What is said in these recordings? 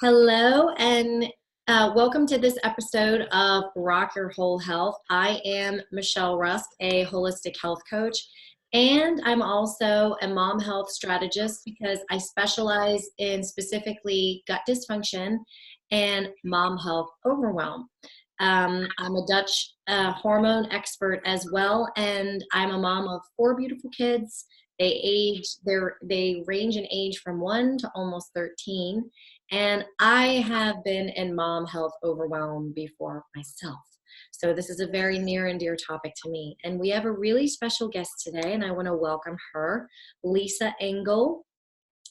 Hello, and welcome to this episode of Rock Your Whole Health. I am Michelle Rusk, a holistic health coach, and I'm also a mom health strategist because I specialize in specifically gut dysfunction and mom health overwhelm. I'm a Dutch hormone expert as well, and I'm a mom of four beautiful kids. They range in age from 1 to almost 13, and I have been in mom health overwhelm before myself. So this is a very near and dear topic to me. And we have a really special guest today, and I want to welcome her, LisaEngle.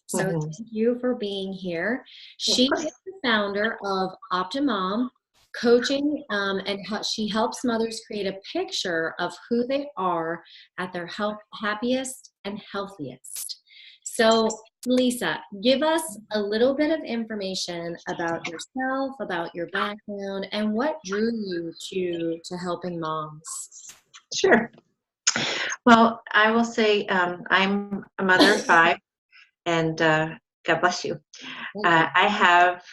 So Mhm. thank you for being here. Of She is course. the founder of Optimom Coaching, and she helps mothers create a picture of who they are at their happiest and healthiest. So, Lisa, give us a little bit of information about yourself, about your background, and what drew you to helping moms. Sure. Well, I will say I'm a mother of five, and God bless you. Thank you. I have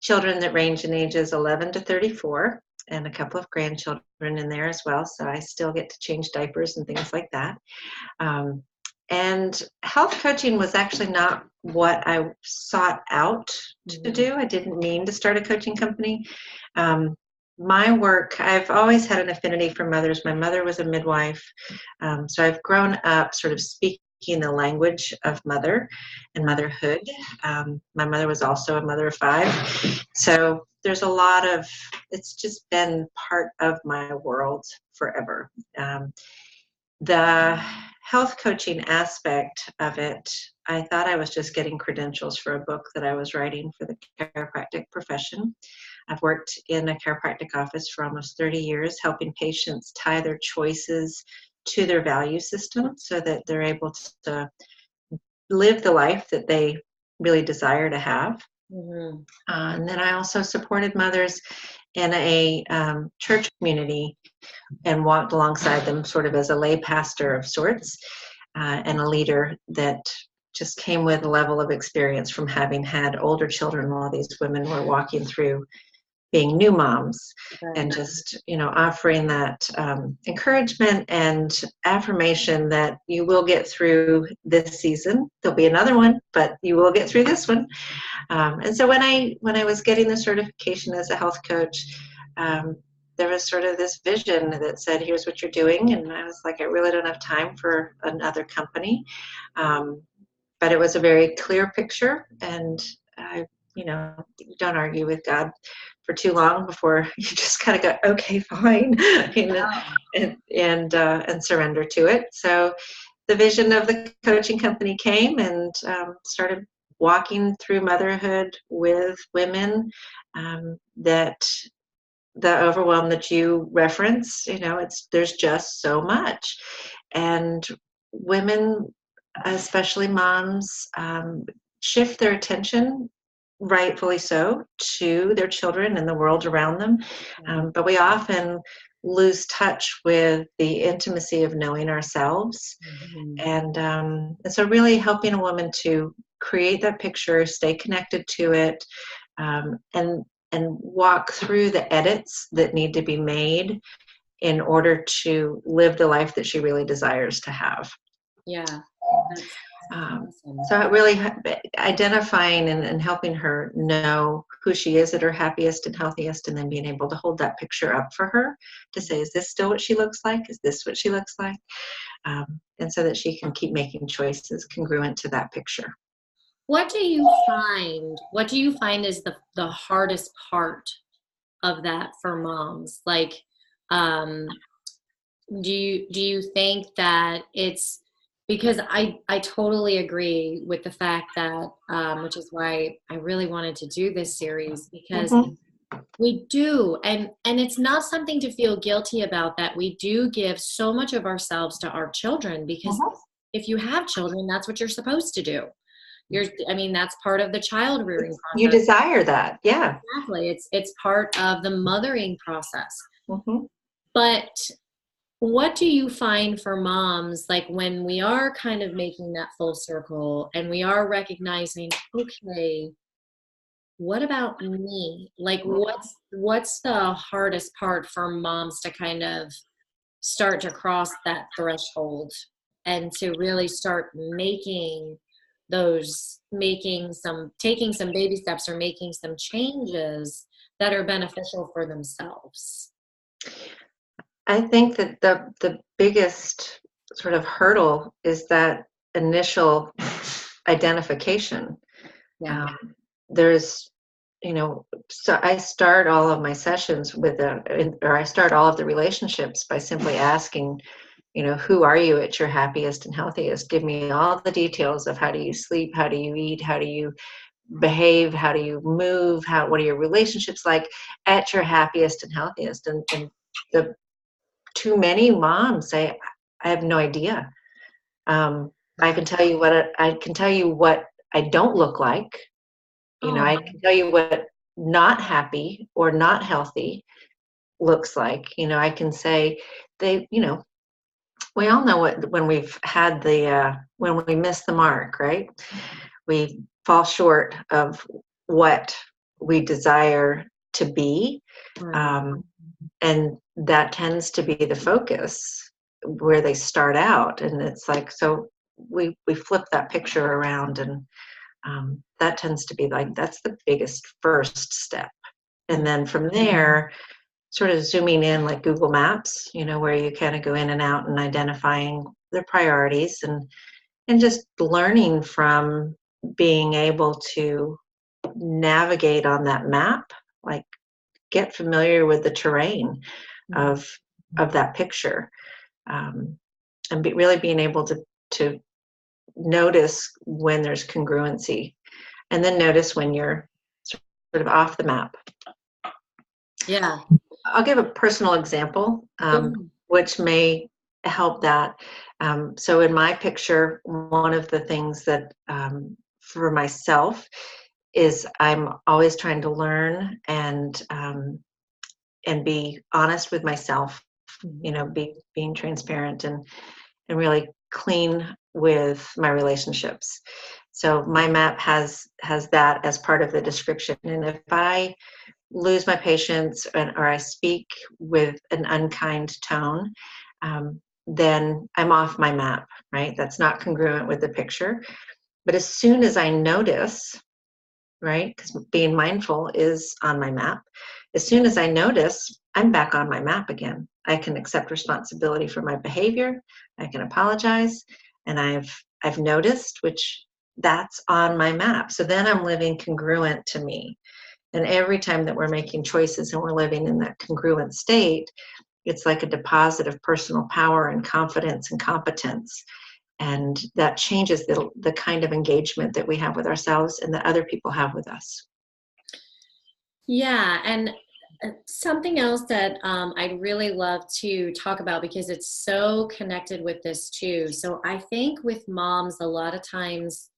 children that range in ages 11 to 34, and a couple of grandchildren in there as well. So I still get to change diapers and things like that. Um, and health coaching was actually not what I sought out to Mhm. do. I didn't mean to start a coaching company. Um, my work, I've always had an affinity for mothers. My mother was a midwife. So I've grown up sort of speaking the language of mother and motherhood. My mother was also a mother of five. So there's a lot of, it's just been part of my world forever. The health coaching aspect of it, I thought I was just getting credentials for a book that I was writing for the chiropractic profession. I've worked in a chiropractic office for almost 30 years, helping patients tie their choices to their value system so that they're able to live the life that they really desire to have. Mhm. And then I also supported mothers in a church community and walked alongside them sort of as a lay pastor of sorts, and a leader that just came with a level of experience from having had older children while these women were walking through being new moms, and Right. just offering that encouragement and affirmation that you will get through this season. There'll be another one, but you will get through this one. And so when I was getting the certification as a health coach, um, there was sort of this vision that said, "Here's what you're doing," and I was like, "I really don't have time for another company," um, but it was a very clear picture, and I, you don't argue with God for too long before you just kind of go, "Okay, fine," and surrender to it. So the vision of the coaching company came, and started walking through motherhood with women, that the overwhelm that you reference, there's just so much. And women, especially moms, shift their attention, rightfully so, to their children and the world around them. Right. But we often lose touch with the intimacy of knowing ourselves, Mhm. and so really helping a woman to create that picture, stay connected to it, and walk through the edits that need to be made in order to live the life that she really desires to have. Yeah, that's Um, awesome. so it really identifying and helping her know who she is at her happiest and healthiest, and then being able to hold that picture up for her to say, is this still what she looks like? Is this what she looks like? And so that she can keep making choices congruent to that picture. What do you find is the hardest part of that for moms? Like, um, do you think that it's because I totally agree with the fact that which is why I really wanted to do this series because Mm-hmm. we do, and it's not something to feel guilty about that we do give so much of ourselves to our children because Mm-hmm. if you have children, that's what you're supposed to do. I mean, that's part of the child rearing You process. desire that, yeah. Exactly. It's part of the mothering process. Mm-hmm. But what do you find for moms, like when we are kind of making that full circle and we are recognizing, okay, what about me? Like, what's the hardest part for moms to kind of start to cross that threshold and to really start taking some baby steps or making some changes that are beneficial for themselves? I think that the biggest sort of hurdle is that initial identification. Yeah. Um, there's, so I start all of my sessions or I start all of the relationships by simply asking, who are you at your happiest and healthiest? Give me all the details of how do you sleep, how do you eat, how do you behave, how do you move, what are your relationships like at your happiest and healthiest? And the too many moms say, I have no idea. I can tell you what I don't look like. Oh, I can tell you what not happy or not healthy looks like. I can say we all know what when we've had when we miss the mark, right? We fall short of what we desire to be. right. Um, and that tends to be the focus where they start out, and it's like, so we flip that picture around, and that tends to be like, that's the biggest first step. And then from there, sort of zooming in like Google Maps, where you kind of go in and out and identifying their priorities, and just learning from being able to navigate on that map, like get familiar with the terrain of that picture, and really being able to notice when there's congruency, and then notice when you're sort of off the map. Yeah. I'll give a personal example, which may help that. So in my picture, one of the things that for myself is I'm always trying to learn and be honest with myself, being transparent and really clean with my relationships. So my map has that as part of the description. And if I lose my patience or I speak with an unkind tone, then I'm off my map, right? That's not congruent with the picture. But as soon as I notice, right, because being mindful is on my map, as soon as I notice, I'm back on my map again. I can accept responsibility for my behavior. I can apologize, and I've noticed, which that's on my map. So then I'm living congruent to me. And every time that we're making choices and we're living in that congruent state, it's like a deposit of personal power and confidence and competence. And that changes the kind of engagement that we have with ourselves and that other people have with us. Yeah, and something else that I'd really love to talk about because it's so connected with this too. So I think with moms, a lot of times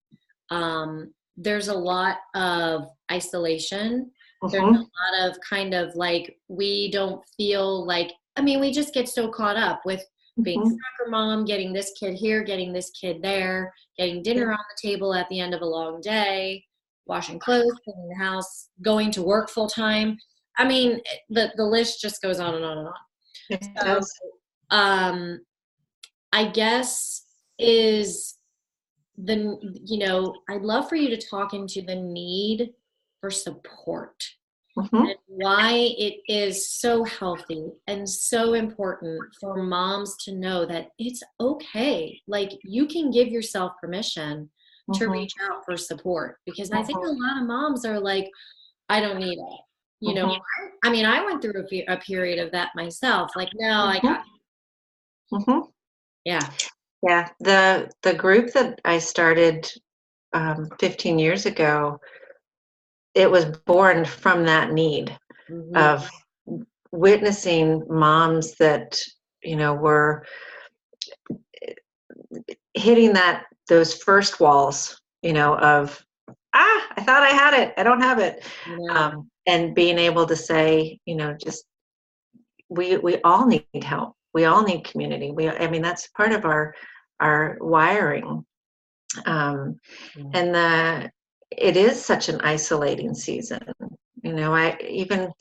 there's a lot of isolation. There's Mm-hmm. a lot of kind of like, we don't feel like, I mean, we just get so caught up with being Mm-hmm. soccer mom, getting this kid here, getting this kid there, getting dinner on the table at the end of a long day, washing clothes, cleaning the house, going to work full time. I mean, the list just goes on and on and on. It So, does. um, I guess is I'd love for you to talk into the need for support Mm-hmm. and why it is so healthy and so important for moms to know that it's okay. Like, you can give yourself permission to Mm-hmm. reach out for support, because I think a Mm-hmm. lot of moms are like, I don't need it. You know, Mm-hmm. I mean, I went through a period of that myself. Like, no, I got, Mm-hmm. yeah. Yeah, the group that I started 15 years ago, it was born from that need Hmm. of witnessing moms that were hitting those first walls, of I thought I had it, I don't have it, Yeah. and being able to say, just we all need help, we all need community. I mean, that's part of our wiring. um, Yeah. and it is such an isolating season. I even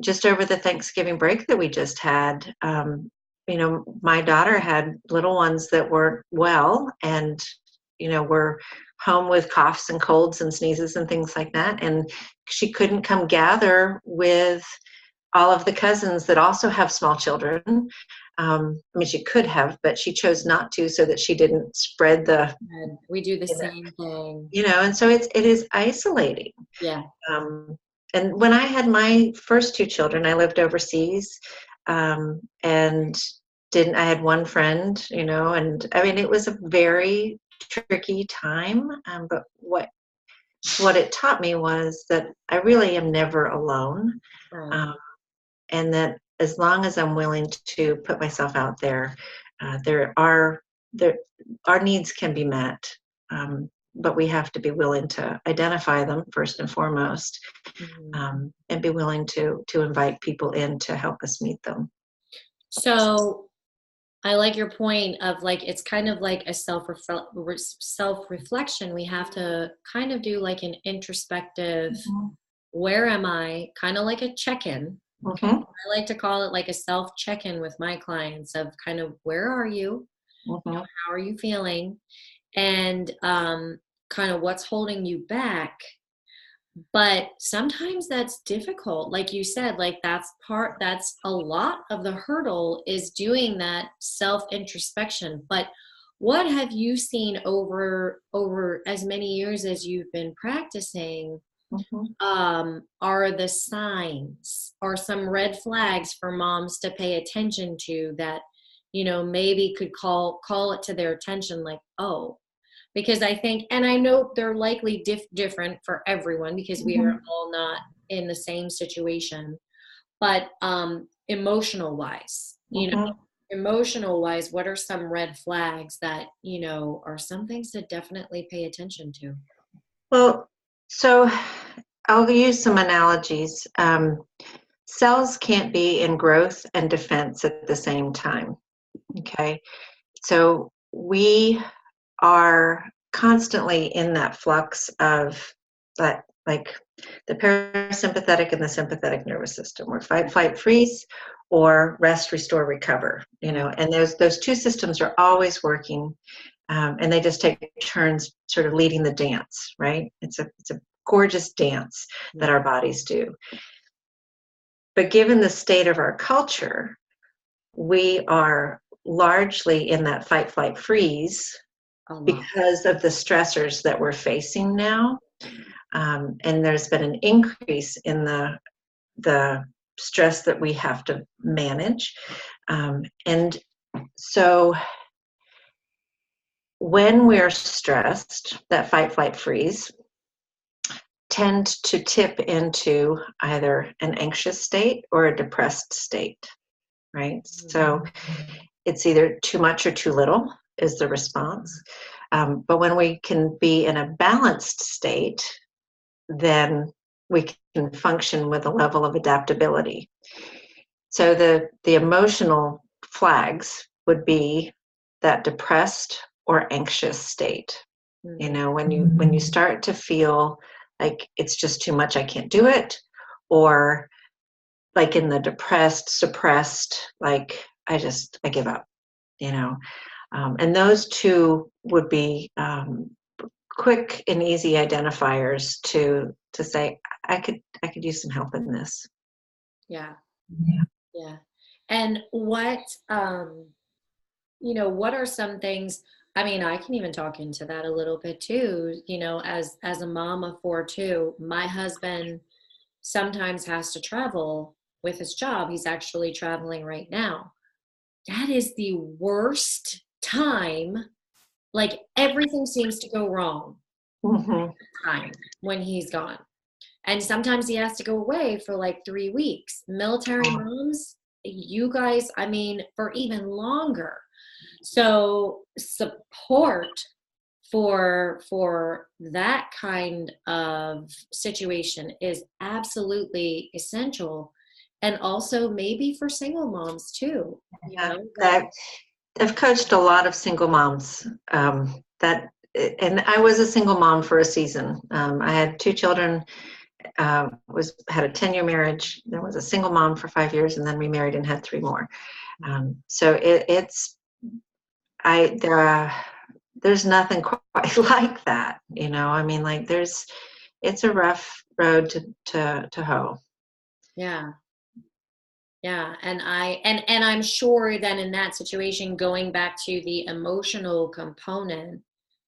just over the Thanksgiving break that we just had, my daughter had little ones that weren't well and, were home with coughs and colds and sneezes and things like that. And she couldn't come gather with all of the cousins that also have small children. I mean, she could have, but she chose not to so that she didn't spread the, And we do the same thing. and so it is isolating. Yeah. Um, and when I had my first two children, I lived overseas, and I had one friend, and I mean, it was a very tricky time. But what it taught me was that I really am never alone. Right. Um, and that as long as I'm willing to put myself out there, there our needs can be met. But we have to be willing to identify them first and foremost, and be willing to invite people in to help us meet them. So I like your point of like, it's kind of like a self-reflection. We have to kind of do like an introspective, where am I? Kind of like a check-in. Okay. Mm-hmm. I like to call it like a self check-in with my clients of kind of where are you? Mm-hmm. How are you feeling? And kind of what's holding you back. But sometimes that's difficult. Like you said, like that's a lot of the hurdle is doing that self introspection. But what have you seen over as many years as you've been practicing? Are the signs or some red flags for moms to pay attention to that, maybe could call it to their attention, like, oh, because I think, and I know they're likely different for everyone because we are all not in the same situation, but emotional wise, what are some red flags that, are some things to definitely pay attention to? Well, so I'll use some analogies. Cells can't be in growth and defense at the same time. Okay. So we are constantly in that flux of that, like the parasympathetic and the sympathetic nervous system. We're fight, flight, freeze, or rest, restore, recover. And those two systems are always working, and they just take turns, sort of leading the dance. Right? It's a gorgeous dance that our bodies do. But given the state of our culture, we are largely in that fight, flight, freeze because of the stressors that we're facing now. And there's been an increase in the stress that we have to manage. And so when we're stressed, that fight, flight, freeze tend to tip into either an anxious state or a depressed state, right? So it's either too much or too little is the response. But when we can be in a balanced state, then we can function with a level of adaptability. So the emotional flags would be that depressed or anxious state. When you start to feel like it's just too much, I can't do it, or like in the depressed, suppressed, like I give up, and those two would be quick and easy identifiers to say I could use some help in this. Yeah. And what what are some things, I mean, I can even talk into that a little bit too, as a mom of 4 too. My husband sometimes has to travel with his job. He's actually traveling right now. That is the worst time. Like everything seems to go wrong time when he's gone. And sometimes he has to go away for like 3 weeks. Military moms, you guys, I mean, for even longer. So support for that kind of situation is absolutely essential. And also maybe for single moms too. I've coached a lot of single moms. That and I was a single mom for a season. I had two children, had a 10-year marriage, then was a single mom for 5 years, and then remarried and had three more. So it's, there's nothing quite like that, you know. I mean, like it's a rough road to hoe. Yeah. Yeah. And I'm sure then in that situation, going back to the emotional component,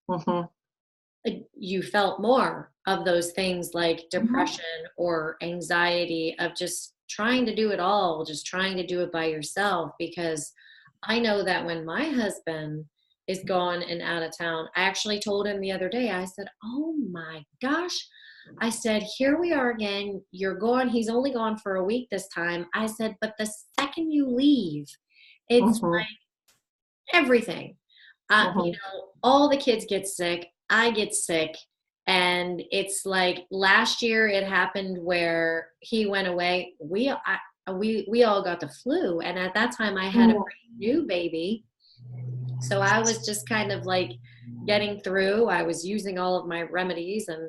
Mm-hmm. you felt more of those things like Mm-hmm. depression or anxiety of just trying to do it all, just trying to do it by yourself. Because I know that when my husband is gone and out of town, I actually told him the other day, I said, oh my gosh. I said, here we are again. You're gone. He's only gone for a week this time. I said, but the second you leave, it's Mm-hmm. everything. You Mm-hmm. know, all the kids get sick. I get sick. And it's like last year it happened where he went away. We all got the flu. And at that time I had a pretty new baby. So I was just kind of like getting through. I was using all of my remedies and,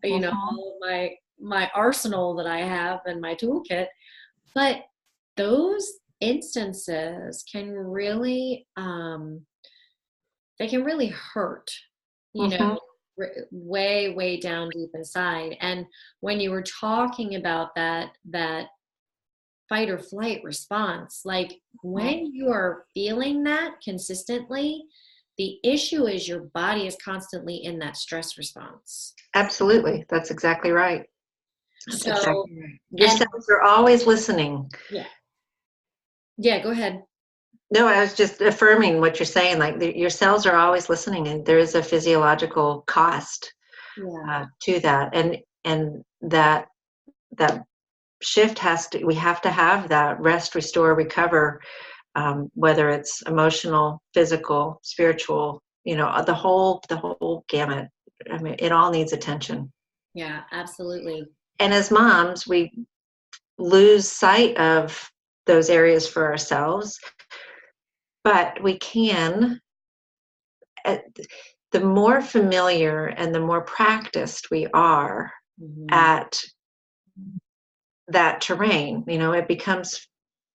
you know, Mm-hmm. all of my arsenal that I have and my toolkit. But those instances can really they can really hurt, you know, Mm-hmm. way, way down deep inside. And when you were talking about that fight or flight response, like when you are feeling that consistently, the issue is your body is constantly in that stress response. Absolutely. That's exactly right. That's So, exactly right. Your and cells are always listening. yeah, yeah, go ahead. No, I was just affirming what you're saying. Like your cells are always listening, and there is a physiological cost Yeah. to that, and that shift has to. We have to have that rest, restore, recover. Whether it's emotional, physical, spiritual, you know, the whole gamut. I mean, it all needs attention. Yeah, absolutely. And as moms, we lose sight of those areas for ourselves, but we can. uh, the more familiar and the more practiced we are Hmm. at that terrain, you know, it becomes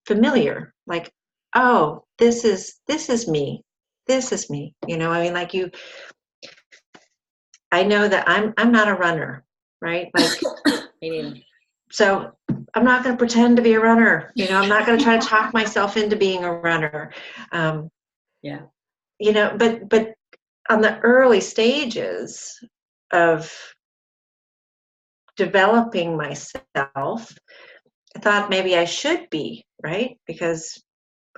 familiar. Like, oh, this is me. This is me. You know, I mean, like I know that I'm not a runner, right? Like, Me neither. so I'm not going to pretend to be a runner. You know, I'm not going to try to talk myself into being a runner. Um, Yeah. you know, but on the early stages of developing myself, I thought maybe I should be, right? Because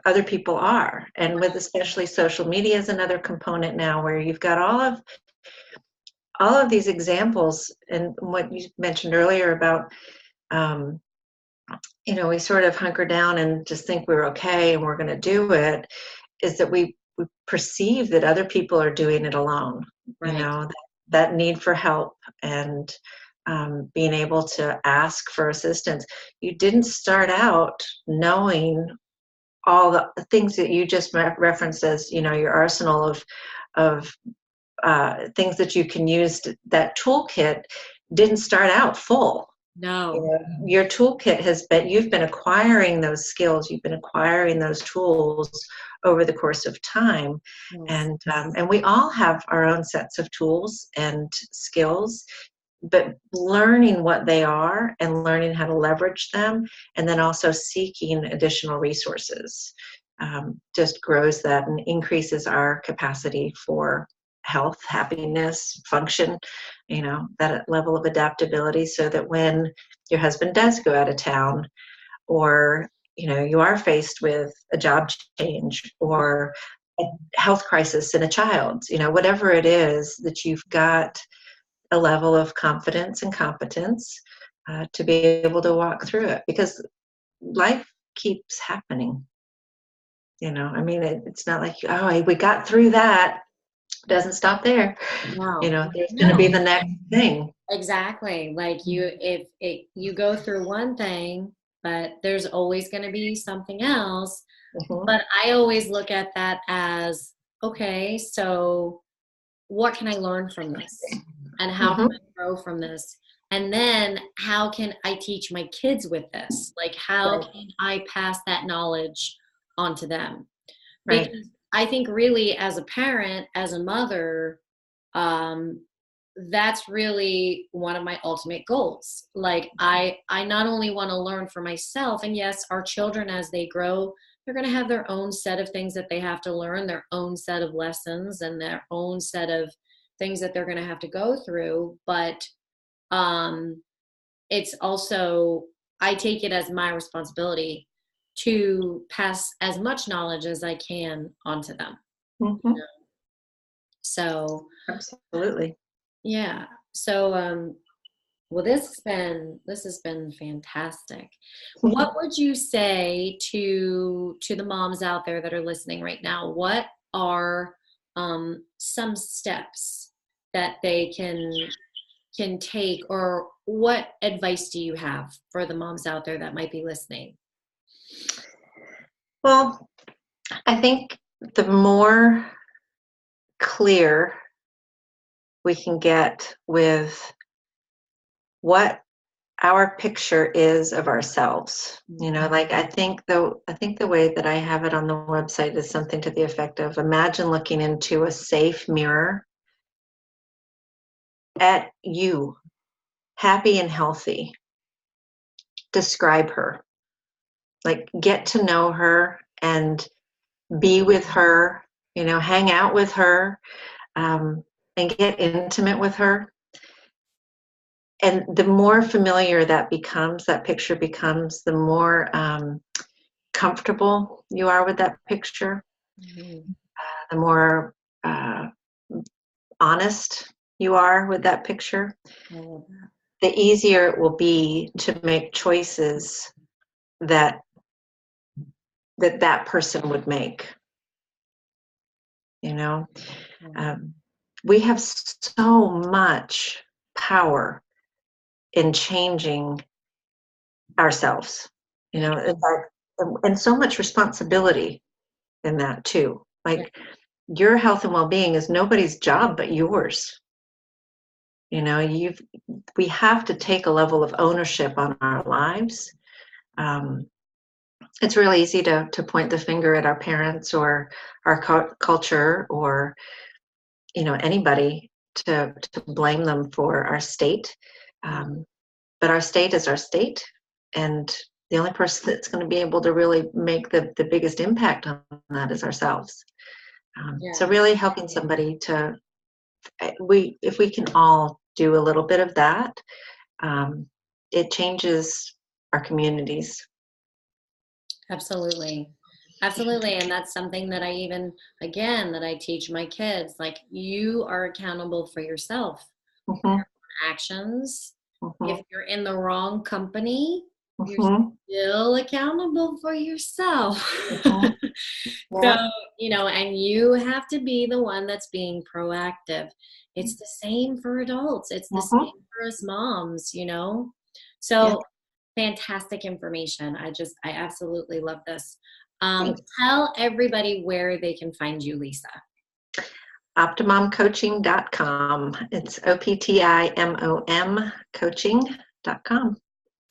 other people are. And with especially social media is another component now where you've got all of these examples and what you mentioned earlier about um, you know, we sort of hunker down and just think we're okay and we're going to do it, is that we perceive that other people are doing it alone, you Right. know, that need for help and being able to ask for assistance. You didn't start out knowing all the things that you just referenced as, you know, your arsenal of things that you can use. That toolkit didn't start out full. You No. know, your toolkit you've been acquiring those skills, you've been acquiring those tools over the course of time. Yes. And we all have our own sets of tools and skills, but learning what they are and learning how to leverage them, and then also seeking additional resources, just grows that and increases our capacity for health, happiness, function, you know, that level of adaptability, so that when your husband does go out of town, or you know, you are faced with a job change or a health crisis in a child, you know, whatever it is, that you've got a level of confidence and competence to be able to walk through it, because life keeps happening. You know, I mean, it's not like, oh, we got through that. It doesn't stop there. You No. know, there's going to be No. the next thing. Exactly. Like you go through one thing, but there's always going to be something else. Mhm. But I always look at that as, okay, so what can I learn from this? And how can Mm-hmm. I grow from this? And then how can I teach my kids with this? Like, how Right. can I pass that knowledge onto them? Right. Because I think really as a parent, as a mother, um, that's really one of my ultimate goals. Like I not only want to learn for myself, and yes, our children as they grow, they're going to have their own set of things that they have to learn, their own set of lessons and their own set of things that they're going to have to go through. But um, it's also, I take it as my responsibility to pass as much knowledge as I can onto them. Mm-hmm. So Absolutely. yeah. So well, this has been fantastic. What would you say to the moms out there that are listening right now? What are some steps that they can take, or what advice do you have for the moms out there that might be listening? Well, I think the more clear we can get with what our picture is of ourselves, like I think the way that I have it on the website is something to the effect of, imagine looking into a safe mirror at you, happy and healthy. Describe her, like get to know her and be with her, hang out with her, and get intimate with her. And the more familiar that picture becomes, the more comfortable you are with that picture, Mhm. the more uh, honest you are with that picture, I love that. the easier it will be to make choices that that person would make. You know, um, we have so much power in changing ourselves. Yeah. It's like, and so much responsibility in that too. Yeah. Like, your health and well-being is nobody's job but yours. We have to take a level of ownership on our lives. It's really easy to point the finger at our parents or our culture, or anybody, to blame them for our state. But our state is our state, and the only person that's going to be able to really make the biggest impact on that is ourselves. Yeah. So really helping somebody if we can all do a little bit of that, it changes our communities. Absolutely. Absolutely. And that's something that that I teach my kids. Like, you are accountable for yourself, Hmm. actions. Hmm. If you're in the wrong company, you're Hmm. still accountable for yourself. Hmm. So, Yeah. and you have to be the one that's being proactive. It's the same for adults. It's the Hmm. same for us moms. Yeah. So fantastic information. I absolutely love this. Thanks. Tell everybody where they can find you, Lisa. Optimumcoaching.com. It's OPTIMOM coaching.com.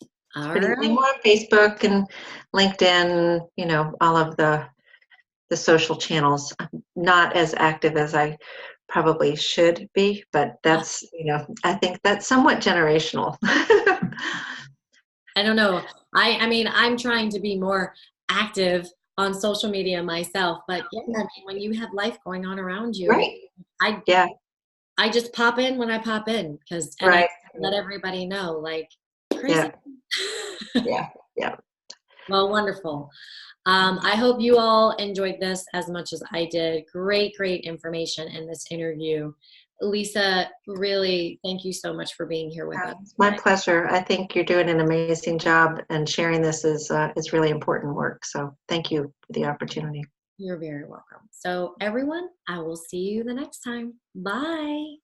It's All pretty easy. right. We're on Facebook and LinkedIn, all of the social channels. I'm not as active as I probably should be, but that's, I think that's somewhat generational. I don't know. I mean, I'm trying to be more active on social media myself, but yeah, I mean, when you have life going on around you, Right. I Yeah. I just pop in when I pop in, and I Right. let everybody know, like, Yeah. crazy. Yeah. Yeah. Well, wonderful. I hope you all enjoyed this as much as I did. Great, great information in this interview. Lisa, really, thank you so much for being here with us It's my today. pleasure. I think you're doing an amazing job, and sharing this is really important work. So thank you for the opportunity. You're very welcome. So, everyone, I will see you the next time. Bye.